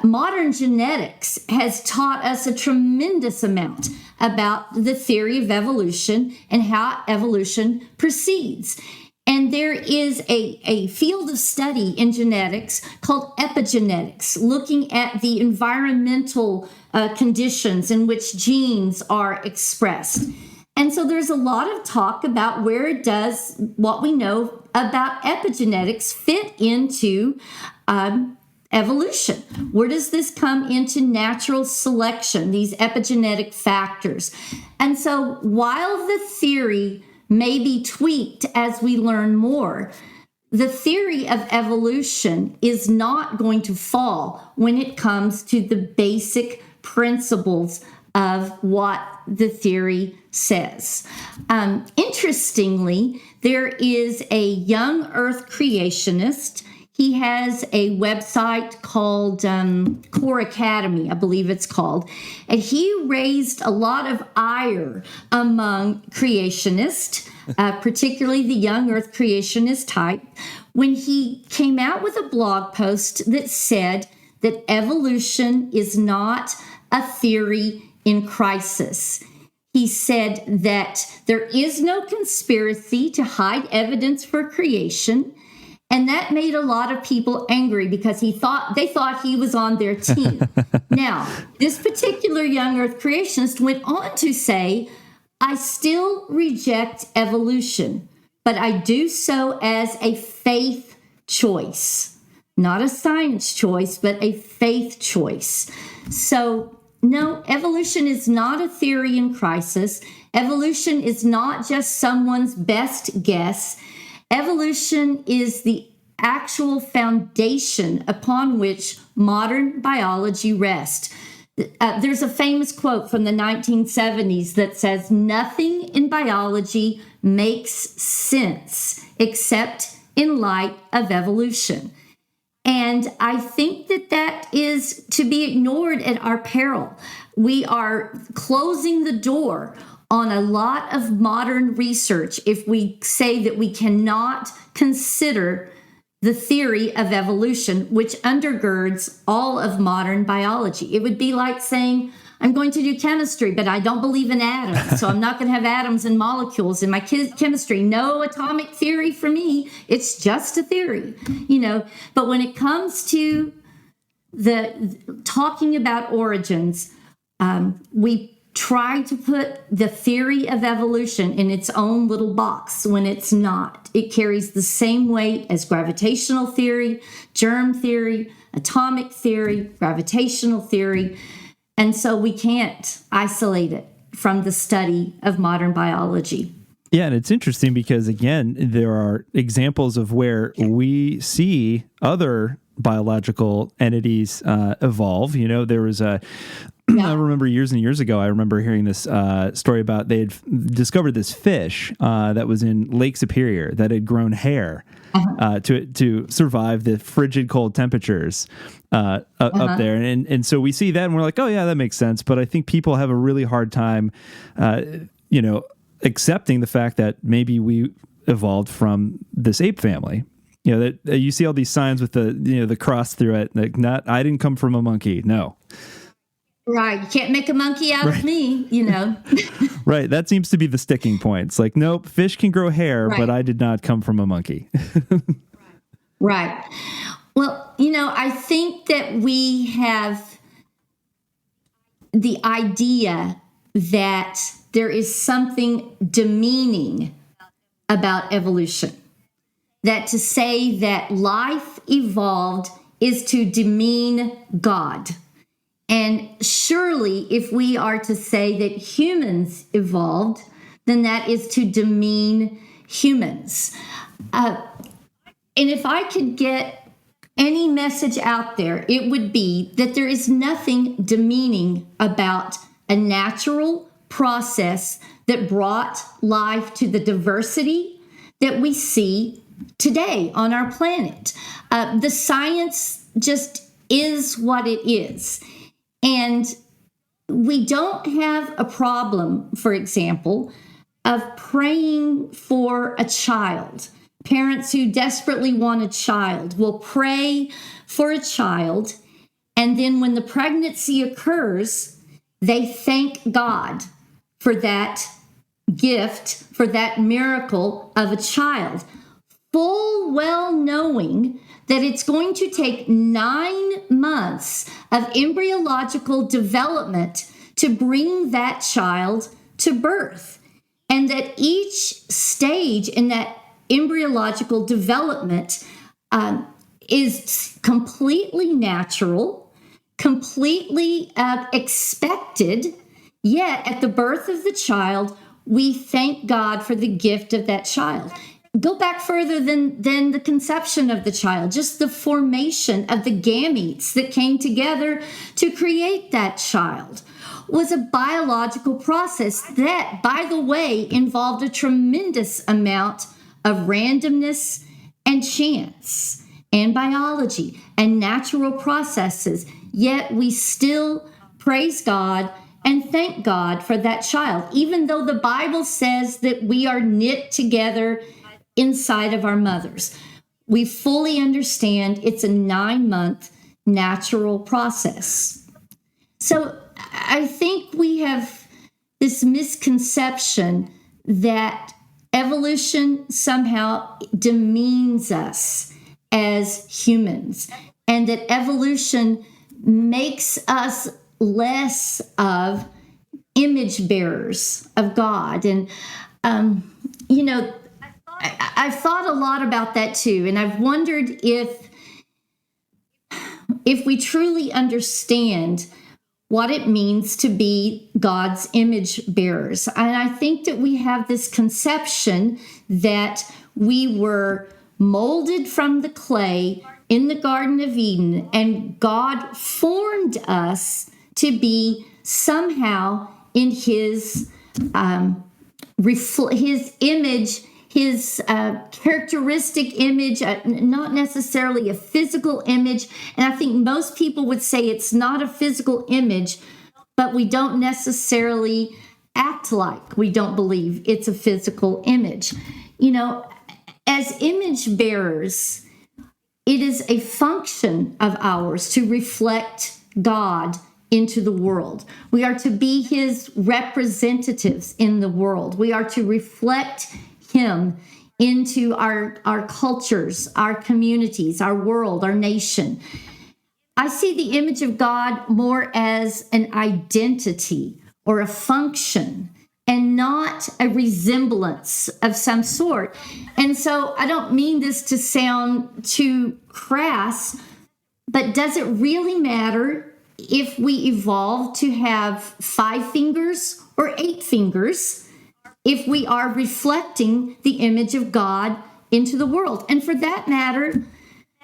modern genetics has taught us a tremendous amount about the theory of evolution and how evolution proceeds. And there is a field of study in genetics called epigenetics, looking at the environmental conditions in which genes are expressed. And so there's a lot of talk about where does what we know about epigenetics fit into evolution. Where does this come into natural selection, these epigenetic factors? And so while the theory may be tweaked as we learn more, the theory of evolution is not going to fall when it comes to the basic principles of what the theory says. Interestingly, there is a young Earth creationist. He has a website called Core Academy, I believe it's called. And he raised a lot of ire among creationists, particularly the young Earth creationist type, when he came out with a blog post that said that evolution is not a theory in crisis. He said that there is no conspiracy to hide evidence for creation. And that made a lot of people angry because they thought he was on their team. Now, this particular young Earth creationist went on to say, I still reject evolution, but I do so as a faith choice, not a science choice, but a faith choice. So, no, evolution is not a theory in crisis. Evolution is not just someone's best guess. Evolution is the actual foundation upon which modern biology rests. There's a famous quote from the 1970s that says, "Nothing in biology makes sense except in light of evolution." And I think that that is to be ignored at our peril. We are closing the door on a lot of modern research if we say that we cannot consider the theory of evolution, which undergirds all of modern biology. It would be like saying, I'm going to do chemistry, but I don't believe in atoms, so I'm not going to have atoms and molecules in my chemistry. No atomic theory for me. It's just a theory, But when it comes to the talking about origins, we try to put the theory of evolution in its own little box when it's not. It carries the same weight as gravitational theory, germ theory, atomic theory, gravitational theory. And so we can't isolate it from the study of modern biology. Yeah, and it's interesting because, again, there are examples of where we see other biological entities evolve. There was I remember years and years ago, I remember hearing this story about they had discovered this fish that was in Lake Superior that had grown hair to survive the frigid cold temperatures up there. And so we see that and we're like, oh, yeah, that makes sense. But I think people have a really hard time, accepting the fact that maybe we evolved from this ape family. That you see all these signs with the cross through it, like I didn't come from a monkey. No. Right. You can't make a monkey out of me, Right. That seems to be the sticking point. It's like, nope, fish can grow hair, but I did not come from a monkey. Right. Well, I think that we have the idea that there is something demeaning about evolution. That to say that life evolved is to demean God. And surely if we are to say that humans evolved, then that is to demean humans. And if I could get any message out there, it would be that there is nothing demeaning about a natural process that brought life to the diversity that we see today on our planet. The science just is what it is. And we don't have a problem, for example, of praying for a child. Parents who desperately want a child will pray for a child, and then when the pregnancy occurs, they thank God for that gift, for that miracle of a child, full well knowing that it's going to take 9 months of embryological development to bring that child to birth. And that each stage in that embryological development is completely natural, completely expected, yet at the birth of the child, we thank God for the gift of that child. Go back further than the conception of the child, just the formation of the gametes that came together to create that child was a biological process that, by the way, involved a tremendous amount of randomness and chance and biology and natural processes. Yet we still praise God and thank God for that child, even though the Bible says that we are knit together inside of our mothers. We fully understand it's a 9-month natural process. So I think we have this misconception that evolution somehow demeans us as humans, and that evolution makes us less of image bearers of God. And, I've thought a lot about that too, and I've wondered if we truly understand what it means to be God's image bearers. And I think that we have this conception that we were molded from the clay in the Garden of Eden, and God formed us to be somehow in his image, his characteristic image, not necessarily a physical image. And I think most people would say it's not a physical image, but we don't necessarily act like we don't believe it's a physical image. You know, as image bearers, it is a function of ours to reflect God into the world. We are to be his representatives in the world. We are to reflect him into our cultures, our communities, our world, our nation. I see the image of God more as an identity or a function and not a resemblance of some sort. And so I don't mean this to sound too crass, but does it really matter if we evolve to have 5 fingers or 8 fingers if we are reflecting the image of God into the world? And for that matter,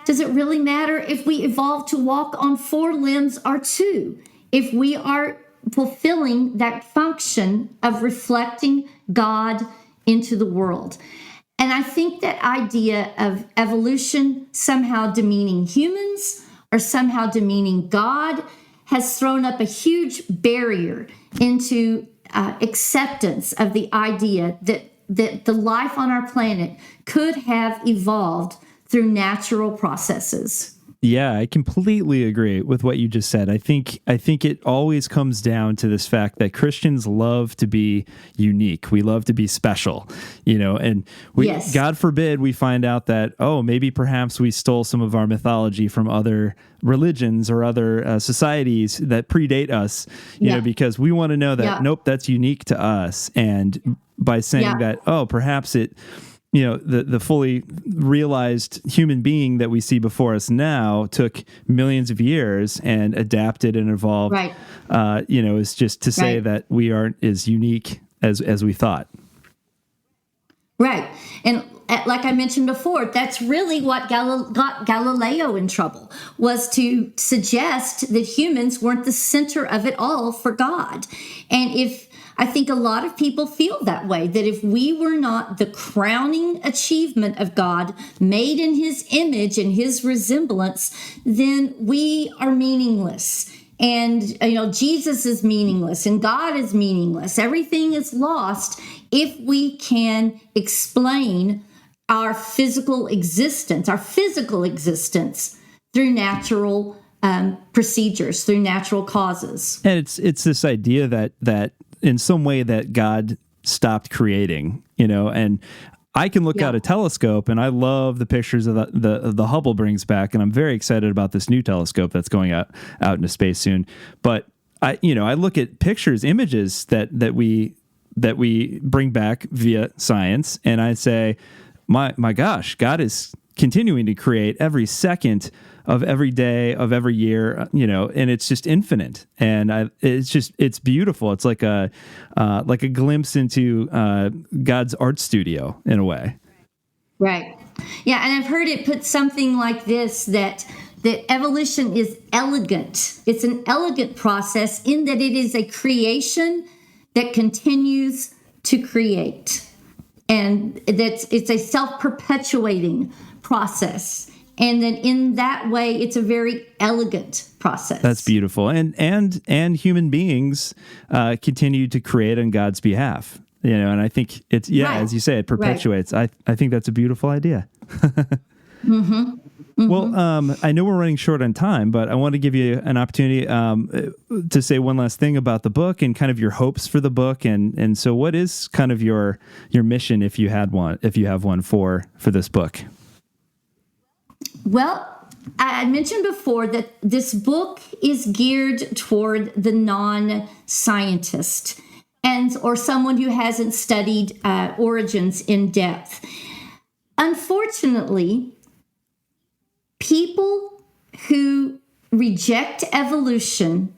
does it really matter if we evolve to walk on 4 limbs or 2, if we are fulfilling that function of reflecting God into the world? And I think that idea of evolution somehow demeaning humans or somehow demeaning God has thrown up a huge barrier into acceptance of the idea that the life on our planet could have evolved through natural processes. Yeah, I completely agree with what you just said. I think it always comes down to this fact that Christians love to be unique. We love to be special, you know, and Yes. God forbid we find out that, maybe perhaps we stole some of our mythology from other religions or other societies that predate us, you know, because we want to know that, nope, that's unique to us. And by saying that, perhaps it, you know, the fully realized human being that we see before us now took millions of years and adapted and evolved. Right. Is just to say that we aren't as unique as we thought. Right. And like I mentioned before, that's really what got Galileo in trouble, was to suggest that humans weren't the center of it all for God. And I think a lot of people feel that way, that if we were not the crowning achievement of God, made in his image and his resemblance, then we are meaningless. And, you know, Jesus is meaningless and God is meaningless. Everything is lost if we can explain our physical existence through natural procedures, through natural causes. And it's this idea that in some way that God stopped creating, you know, and I can look out a telescope and I love the pictures of the Hubble brings back, and I'm very excited about this new telescope that's going out into space soon. But I look at images that we bring back via science, and I say, my gosh, God is continuing to create every second of every day of every year, you know, and it's just infinite, and it's beautiful. It's like a glimpse into God's art studio in a way. Right. Yeah, and I've heard it put something like this, that evolution is elegant. It's an elegant process in that it is a creation that continues to create, and it's a self-perpetuating process. And then in that way, it's a very elegant process. That's beautiful. And human beings continue to create on God's behalf. You know, and I think it's, as you say, it perpetuates. Right. I think that's a beautiful idea. Mm-hmm. Well, I know we're running short on time, but I want to give you an opportunity to say one last thing about the book and kind of your hopes for the book. And so what is kind of your mission, if you have one for this book? Well, I mentioned before that this book is geared toward the non-scientist or someone who hasn't studied origins in depth. Unfortunately, people who reject evolution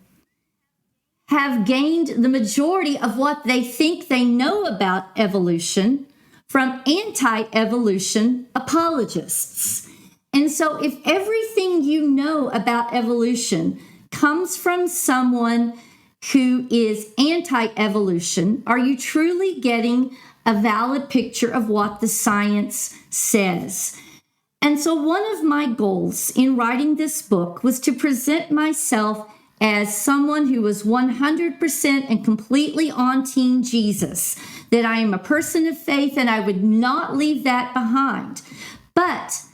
have gained the majority of what they think they know about evolution from anti-evolution apologists. And so if everything you know about evolution comes from someone who is anti-evolution, are you truly getting a valid picture of what the science says? And so one of my goals in writing this book was to present myself as someone who was 100% and completely on Team Jesus, that I am a person of faith and I would not leave that behind. But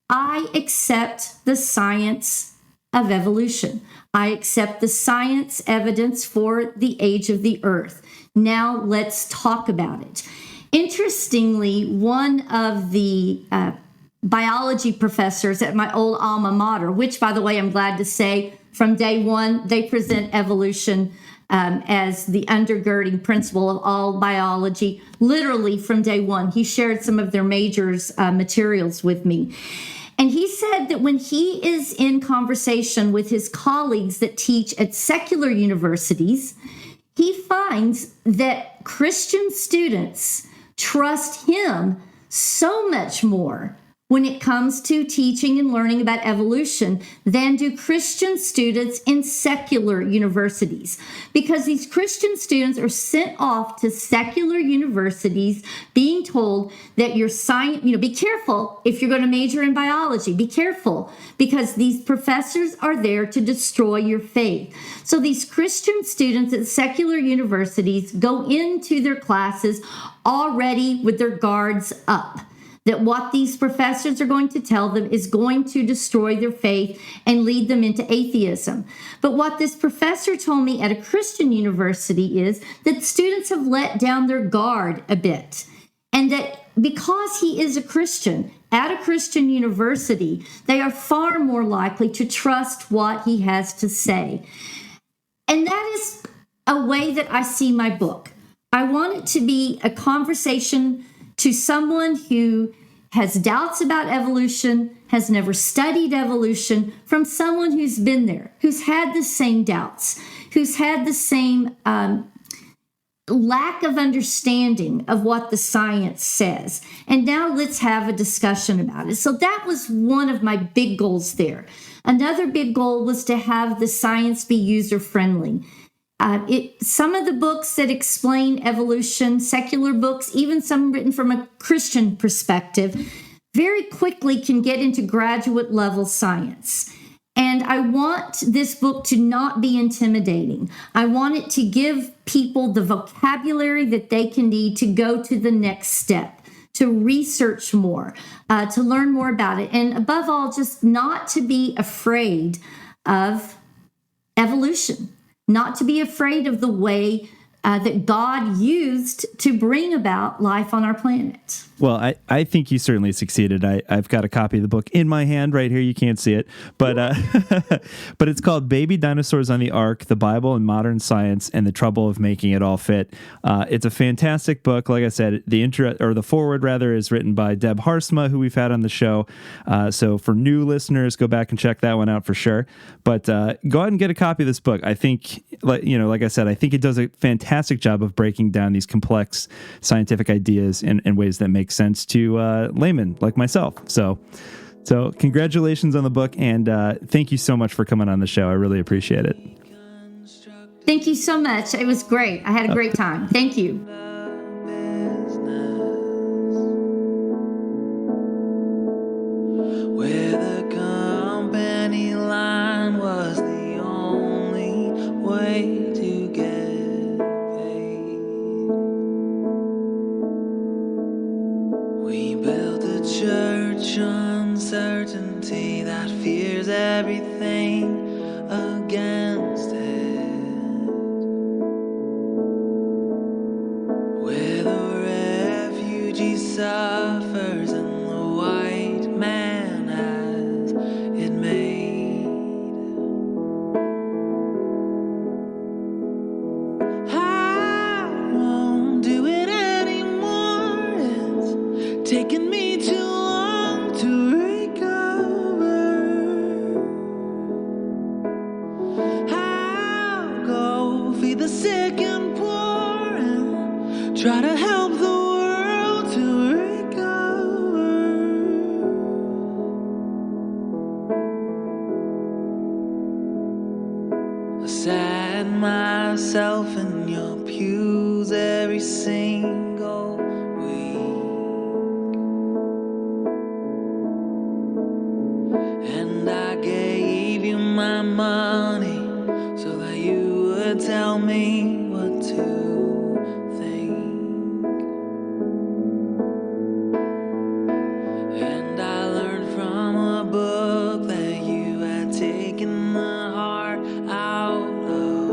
I accept the science of evolution. I accept the science evidence for the age of the earth. Now let's talk about it. Interestingly, one of the biology professors at my old alma mater, which, by the way, I'm glad to say, from day one, they present evolution as the undergirding principle of all biology. Literally from day one, he shared some of their majors materials with me. And he said that when he is in conversation with his colleagues that teach at secular universities, he finds that Christian students trust him so much more when it comes to teaching and learning about evolution than do Christian students in secular universities. Because these Christian students are sent off to secular universities being told that your science, be careful if you're going to major in biology, be careful, because these professors are there to destroy your faith. So these Christian students at secular universities go into their classes already with their guards up, that what these professors are going to tell them is going to destroy their faith and lead them into atheism. But what this professor told me at a Christian university is that students have let down their guard a bit, and that because he is a Christian at a Christian university, they are far more likely to trust what he has to say. And that is a way that I see my book. I want it to be a conversation to someone who has doubts about evolution, has never studied evolution, from someone who's been there, who's had the same doubts, who's had the same lack of understanding of what the science says. And now let's have a discussion about it. So that was one of my big goals there. Another big goal was to have the science be user-friendly. Some of the books that explain evolution, secular books, even some written from a Christian perspective, very quickly can get into graduate level science. And I want this book to not be intimidating. I want it to give people the vocabulary that they can need to go to the next step, to research more, to learn more about it. And above all, just not to be afraid of evolution. Not to be afraid of the way that God used to bring about life on our planet. Well, I think you certainly succeeded. I've got a copy of the book in my hand right here. You can't see it, but but it's called Baby Dinosaurs on the Ark, the Bible and Modern Science and the Trouble of Making It All Fit. It's a fantastic book. Like I said, the foreword rather is written by Deb Harsma, who we've had on the show. So for new listeners, go back and check that one out for sure. But go ahead and get a copy of this book. I think, like I said, I think it does a fantastic job of breaking down these complex scientific ideas in ways that make sense to laymen like myself. So congratulations on the book, and thank you so much for coming on the show. I really appreciate it. Thank you so much. It was great. I had a great time. Thank you. Where the company line was the only way to get church uncertainty that fears everything against it, where the refugee suffers and the white man has it made. I won't do it anymore. It's taken me too long myself in your pews every single week. And I gave you my money so that you would tell me what to think. And I learned from a book that you had taken the heart out of.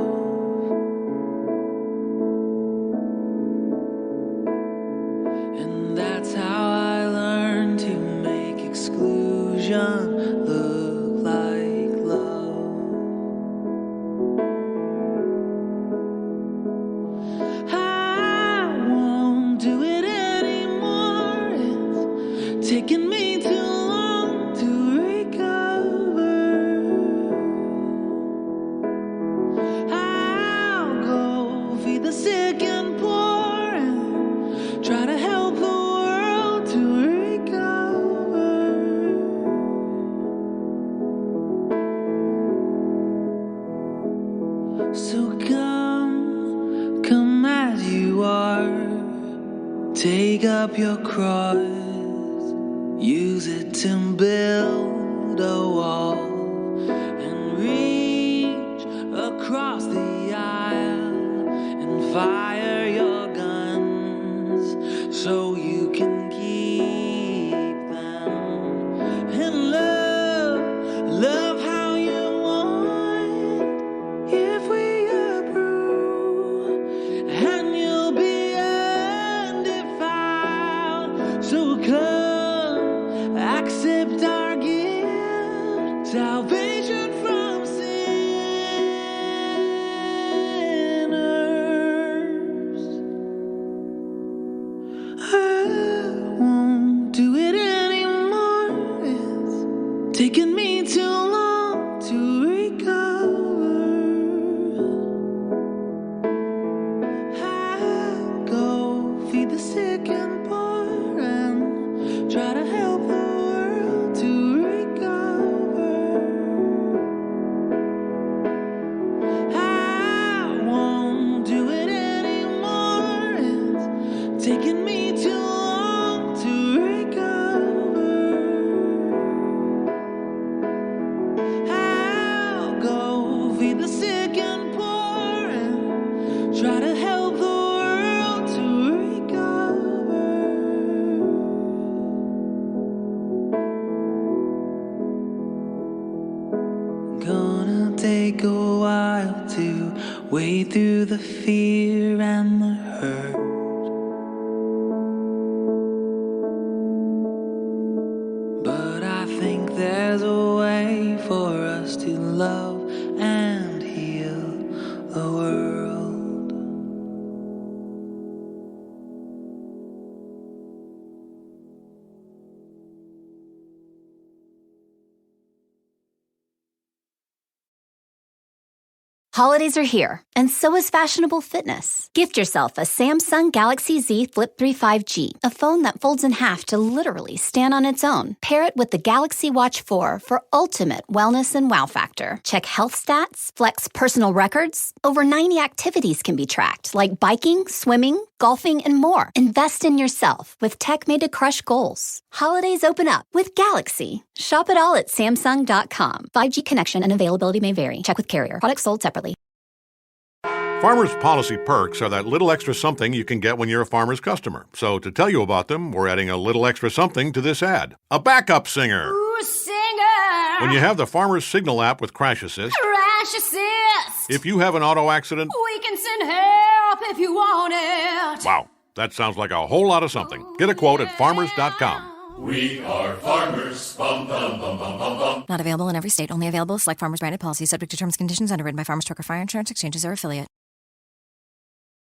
And that's how I learned to make exclusion look like love. I won't do it anymore. It's taking me too long to recover. I'll go feed the sick and poor and try to help the world to recover. So come as you are. Take up your cross. Use it to build a wall and reach across the aisle and fire your guns so you can keep them and love how you want. If we approve, and you'll be undefiled. So come, accept our gift, salvation from sinners. I won't do it anymore. It's taken me too long to recover. I go feed the sick and poor and try to help the world to recover. I won't do it anymore. It's taken me too long to recover. I'll go feed the sick and poor and try to help the world to recover. Gonna take a while to wade through the fear and the hurt. But I think there's a way for us to love and heal the world. Holidays are here, and so is fashionable fitness. Gift yourself a Samsung Galaxy Z Flip 3 5G, a phone that folds in half to literally stand on its own. Pair it with the Galaxy Watch 4 for ultimate wellness and wow factor. Check health stats, flex personal records. Over 90 activities can be tracked, like biking, swimming, golfing, and more. Invest in yourself with tech made to crush goals. Holidays open up with Galaxy. Shop it all at Samsung.com. 5G connection and availability may vary. Check with carrier. Products sold separately. Farmers Policy Perks are that little extra something you can get when you're a farmer's customer. So to tell you about them, we're adding a little extra something to this ad. A backup singer. Ooh, singer. When you have the Farmer's Signal app with Crash Assist, Crash Assist. if you have an auto accident, We can send help if you want it. wow, that sounds like a whole lot of something. Get a quote at farmers.com. We are farmers. Bum, bum, bum, bum, bum, bum. Not available in every state. Only available. Select Farmers branded policies subject to terms and conditions underwritten by Farmers Truck or Fire Insurance Exchanges or affiliate.